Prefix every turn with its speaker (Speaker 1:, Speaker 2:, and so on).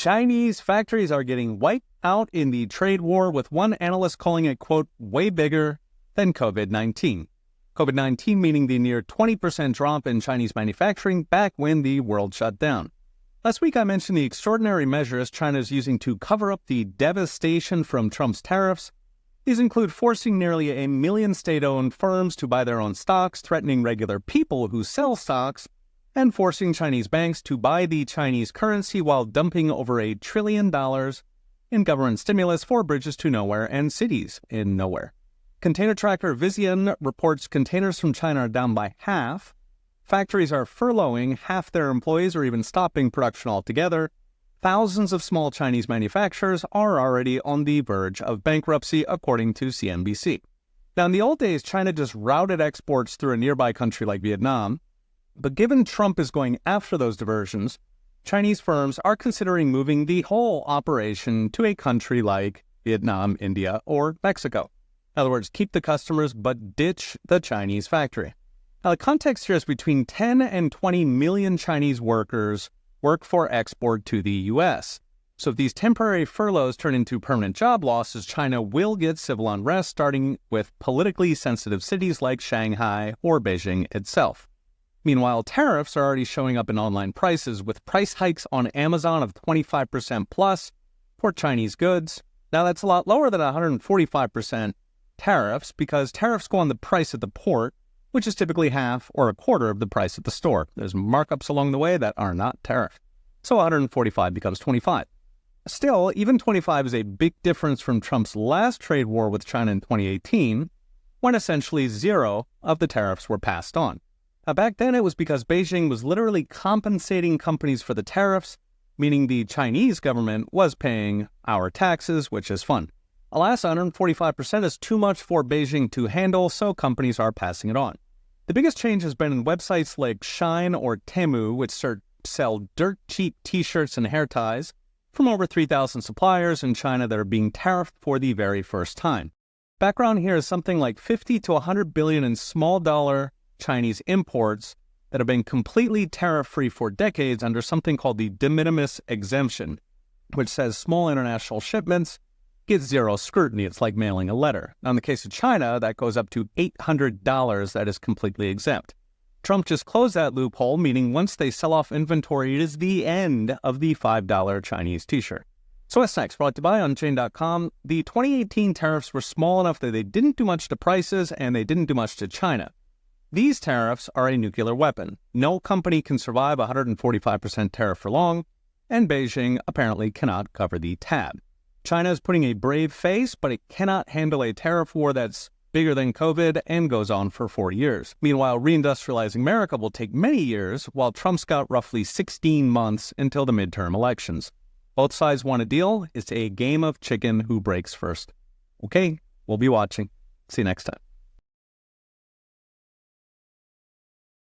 Speaker 1: Chinese factories are getting wiped out in the trade war, with one analyst calling it, quote, way bigger than COVID-19. COVID-19 meaning the near 20% drop in Chinese manufacturing back when the world shut down. Last week I mentioned the extraordinary measures China is using to cover up the devastation from Trump's tariffs. These include forcing nearly 1 million state-owned firms to buy their own stocks, threatening regular people who sell stocks, and forcing Chinese banks to buy the Chinese currency while dumping over $1 trillion in government stimulus for bridges to nowhere and cities in nowhere. Container tracker Vizion reports containers from China are down by half. Factories are furloughing half their employees or even stopping production altogether. Thousands of small Chinese manufacturers are already on the verge of bankruptcy, according to CNBC. Now, in the old days, China just routed exports through a nearby country like Vietnam. But given Trump is going after those diversions, Chinese firms are considering moving the whole operation to a country like Vietnam, India, or Mexico. In other words, keep the customers but ditch the Chinese factory. Now, the context here is between 10 and 20 million Chinese workers work for export to the U.S. So if these temporary furloughs turn into permanent job losses, China will get civil unrest, starting with politically sensitive cities like Shanghai or Beijing itself. Meanwhile, tariffs are already showing up in online prices, with price hikes on Amazon of 25% plus for Chinese goods. Now, that's a lot lower than 145% tariffs, because tariffs go on the price at the port, which is typically half or a quarter of the price at the store. There's markups along the way that are not tariff. So 145 becomes 25. Still, even 25 is a big difference from Trump's last trade war with China in 2018, when essentially zero of the tariffs were passed on. Now, back then, it was because Beijing was literally compensating companies for the tariffs, meaning the Chinese government was paying our taxes, which is fun. Alas, 145% is too much for Beijing to handle, so companies are passing it on. The biggest change has been in websites like Shine or Temu, which sell dirt cheap t-shirts and hair ties from over 3,000 suppliers in China that are being tariffed for the very first time. Background here is something like 50 to 100 billion in small dollar Chinese imports that have been completely tariff-free for decades under something called the de minimis exemption, which says small international shipments get zero scrutiny. It's like mailing a letter. Now, in the case of China, that goes up to $800 that is completely exempt. Trump just closed that loophole, meaning once they sell off inventory, it is the end of the $5 Chinese t-shirt. So what's next? Brought to you by Unchained.com. The 2018 tariffs were small enough that they didn't do much to prices and they didn't do much to China. These tariffs are a nuclear weapon. No company can survive a 145% tariff for long, and Beijing apparently cannot cover the tab. China is putting a brave face, but it cannot handle a tariff war that's bigger than COVID and goes on for 4 years. Meanwhile, reindustrializing America will take many years, while Trump's got roughly 16 months until the midterm elections. Both sides want a deal. It's a game of chicken who breaks first. Okay, we'll be watching. See you next time.